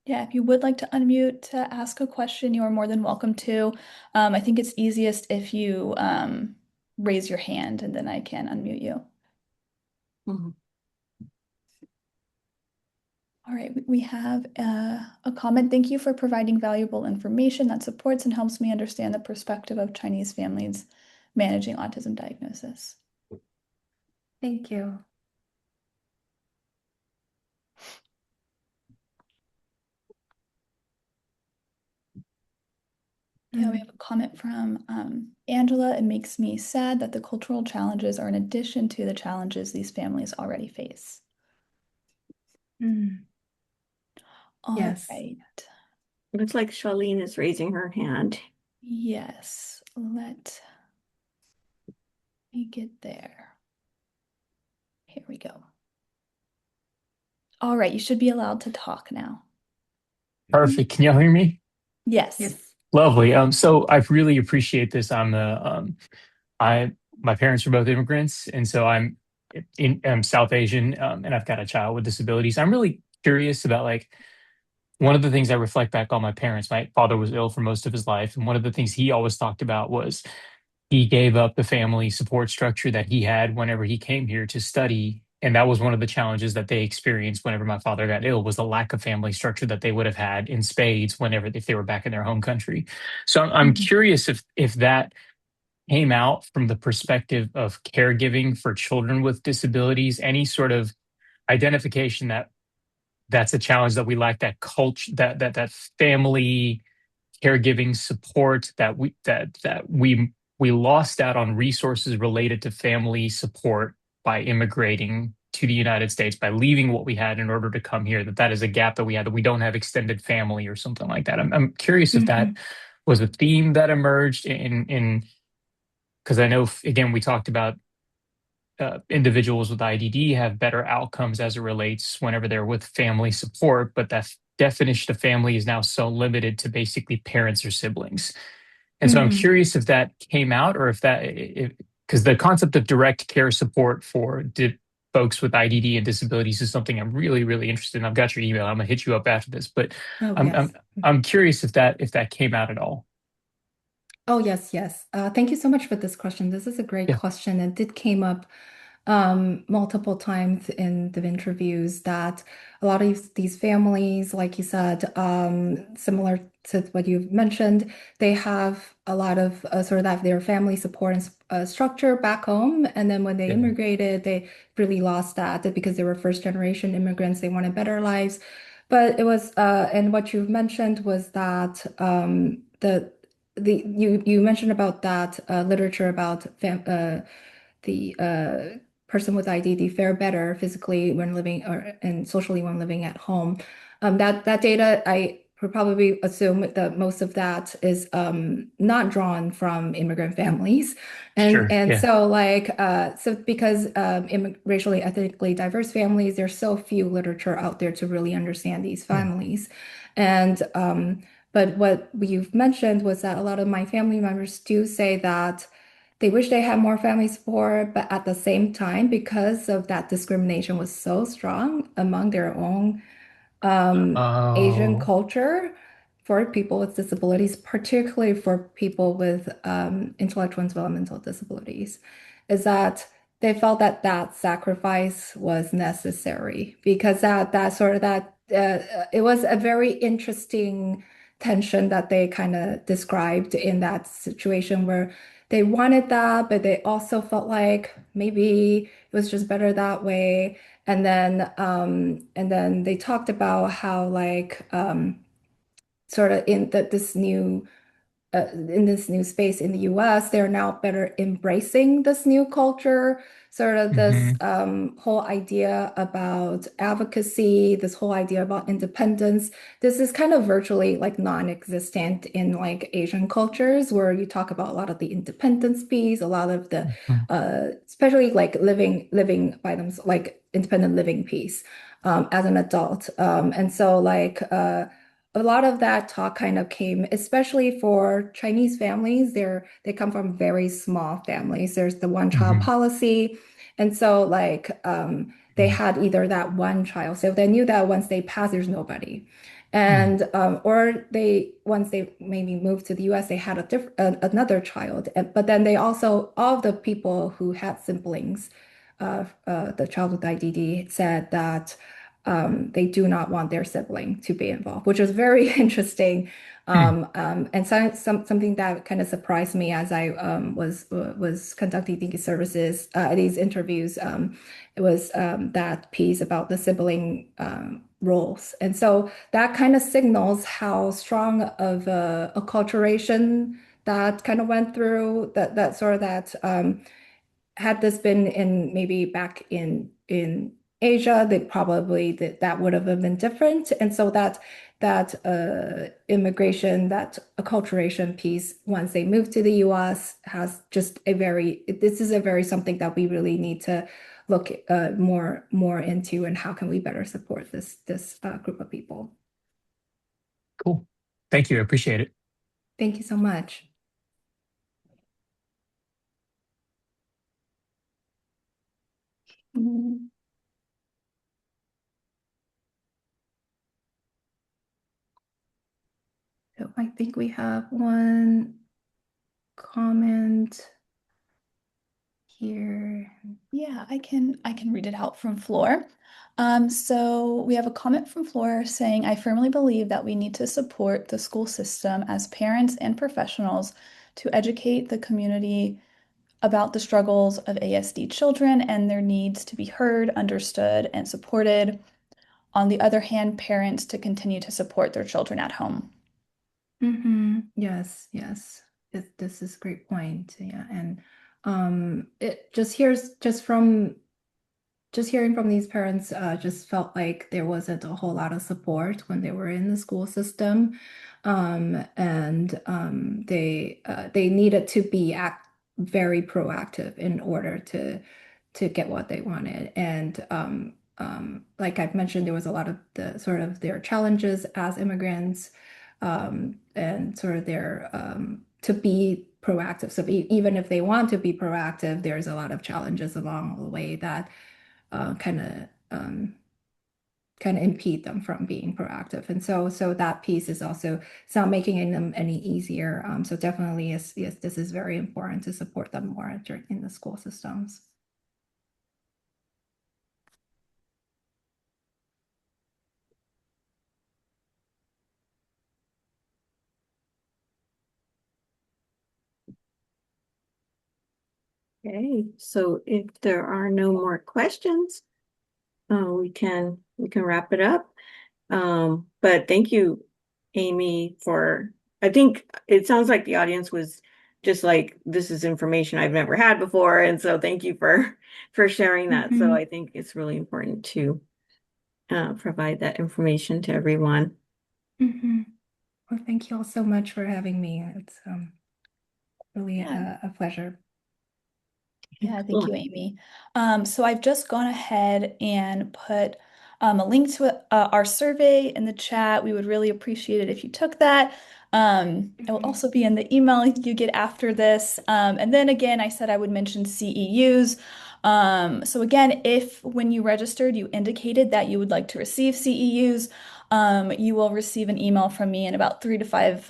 Speaker 1: Yeah, if you would like to unmute to ask a question, you are more than welcome to. I think it's easiest if you raise your hand and then I can unmute you.
Speaker 2: Mhm.
Speaker 1: All right, we have a comment. Thank you for providing valuable information that supports and helps me understand the perspective of Chinese families managing autism diagnosis.
Speaker 3: Thank you.
Speaker 1: Yeah, we have a comment from Angela. It makes me sad that the cultural challenges are in addition to the challenges these families already face.
Speaker 3: Mm.
Speaker 1: All
Speaker 3: Yes.
Speaker 1: right.
Speaker 2: Looks like Charlene is raising her hand.
Speaker 1: Yes, let me get there. Here we go. All right, you should be allowed to talk now.
Speaker 4: Perfect. Can y'all hear me?
Speaker 1: Yes.
Speaker 3: Yes.
Speaker 4: Lovely. So I really appreciate this. I my parents are both immigrants, and so I'm South Asian, and I've got a child with disabilities. I'm really curious about like one of the things I reflect back on my parents. My father was ill for most of his life, and one of the things he always talked about was he gave up the family support structure that he had whenever he came here to study. And that was one of the challenges that they experienced whenever my father got ill was the lack of family structure that they would have had in spades if they were back in their home country. So I'm
Speaker 3: Mhm.
Speaker 4: curious if that came out from the perspective of caregiving for children with disabilities, any sort of identification that that's a challenge that we lack, that culture, that family caregiving support, that we lost out on resources related to family support by immigrating to the United States, by leaving what we had in order to come here, that is a gap that we had, that we don't have extended family or something like that. I'm curious if that
Speaker 3: Mhm.
Speaker 4: was a theme that emerged in because I know again we talked about individuals with IDD have better outcomes as it relates whenever they're with family support, but that definition of family is now so limited to basically parents or siblings. And so I'm
Speaker 3: Mhm.
Speaker 4: curious if that came out or if because the concept of direct care support for folks with IDD and disabilities is something I'm really, really interested in. I've got your email. I'm gonna hit you up after this, but
Speaker 3: Oh,
Speaker 4: I'm I'm
Speaker 3: yes.
Speaker 4: I'm curious if that came out at all.
Speaker 3: Oh, yes, yes. Thank you so much for this question. This is a great
Speaker 4: Yeah,
Speaker 3: question. It did came up multiple times in the interviews that a lot of these families, like you said, similar to what you've mentioned, they have a lot of sort of that their family support and structure back home. And then when they
Speaker 4: yeah,
Speaker 3: immigrated, they really lost that because they were first generation immigrants. They wanted better lives. But it was, and what you've mentioned was that you mentioned about that literature about the person with IDD fare better physically when living or and socially when living at home. That data I would probably assume that most of that is not drawn from immigrant families, and
Speaker 4: sure,
Speaker 3: and
Speaker 4: yeah.
Speaker 3: so so because racially ethnically diverse families, there's so few literature out there to really understand these
Speaker 4: Hmm.
Speaker 3: families, and but what you've mentioned was that a lot of my family members do say that they wish they had more family support, but at the same time, because of that discrimination was so strong among their own Asian
Speaker 4: Oh,
Speaker 3: culture for people with disabilities, particularly for people with intellectual and developmental disabilities, is that they felt that that sacrifice was necessary because that sort of that it was a very interesting tension that they kind of described in that situation where they wanted that, but they also felt like maybe it was just better that way. And then they talked about how sort of in this new space in the US, they're now better embracing this new culture, sort of this
Speaker 4: hmm,
Speaker 3: whole idea about advocacy, this whole idea about independence. This is kind of virtually like non-existent in like Asian cultures where you talk about a lot of the independence piece, a lot of the especially like living by them like independent living piece as an adult. And so a lot of that talk kind of came, especially for Chinese families. They come from very small families. There's the one child
Speaker 4: hmm,
Speaker 3: policy. And so they
Speaker 4: hmm,
Speaker 3: had either that one child. So they knew that once they passed, there's nobody.
Speaker 4: Mm,
Speaker 3: and or they once they maybe moved to the US, they had another child, but then they also all of the people who had siblings, the child with IDD said that they do not want their sibling to be involved, which was very interesting.
Speaker 4: mm,
Speaker 3: And something that kind of surprised me as I was conducting these services, these interviews. It was that piece about the sibling roles, and so that kind of signals how strong of a acculturation that kind of went through that sort of that had this been in maybe back in Asia, that probably that would have been different. And so that immigration, that acculturation piece, once they move to the US, has just a very this is a very something that we really need to look more into, and how can we better support this group of people.
Speaker 4: cool. Thank you. I appreciate it.
Speaker 3: Thank you so much. Mm, So I think we have one comment here.
Speaker 1: Yeah, I can read it out from Floor. So we have a comment from Floor saying, I firmly believe that we need to support the school system as parents and professionals to educate the community about the struggles of ASD children and their needs to be heard, understood, and supported. On the other hand, parents to continue to support their children at home.
Speaker 3: Yes, yes. This is a great point. Yeah, and it just hearing from these parents, just felt like there wasn't a whole lot of support when they were in the school system, and they needed to be very proactive in order to get what they wanted. And like I've mentioned, there was a lot of the sort of their challenges as immigrants, and sort of their to be proactive. So even if they want to be proactive, there's a lot of challenges along the way that kind of kind of impede them from being proactive. And so that piece is also, it's not making them any easier. So definitely, yes, this is very important to support them more in the school systems.
Speaker 2: Okay, so if there are no more questions, we can wrap it up. But thank you, Amy, I think it sounds like the audience was just like, this is information I've never had before. And so thank you for sharing that. So
Speaker 3: Mhm,
Speaker 2: I think it's really important to provide that information to everyone.
Speaker 3: mhm. Well, thank you all so much for having me. It's really
Speaker 1: Yeah,
Speaker 3: a pleasure.
Speaker 1: yeah, thank you,
Speaker 2: Cool.
Speaker 1: Amy. So I've just gone ahead and put a link to our survey in the chat. We would really appreciate it if you took that. It will
Speaker 3: Mhm,
Speaker 1: also be in the email you get after this. And then again, I said I would mention CEUs. So again, if when you registered, you indicated that you would like to receive CEUs, you will receive an email from me in about 3 to 5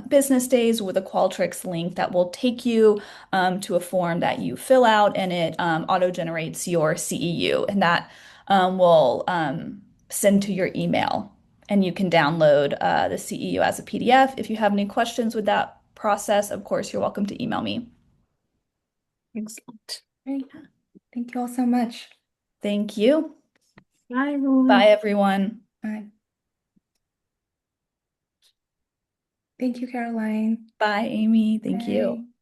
Speaker 1: business days with a Qualtrics link that will take you to a form that you fill out, and it auto-generates your CEU, and that will send to your email. And you can download the CEU as a PDF. If you have any questions with that process, of course, you're welcome to email me.
Speaker 2: Excellent.
Speaker 3: Great. Thank you all so much.
Speaker 1: Thank you.
Speaker 2: Bye,
Speaker 1: Bye,
Speaker 2: everyone.
Speaker 1: everyone.
Speaker 3: Bye. Thank you, Caroline.
Speaker 1: Bye, Amy. Thank you.
Speaker 3: Bye.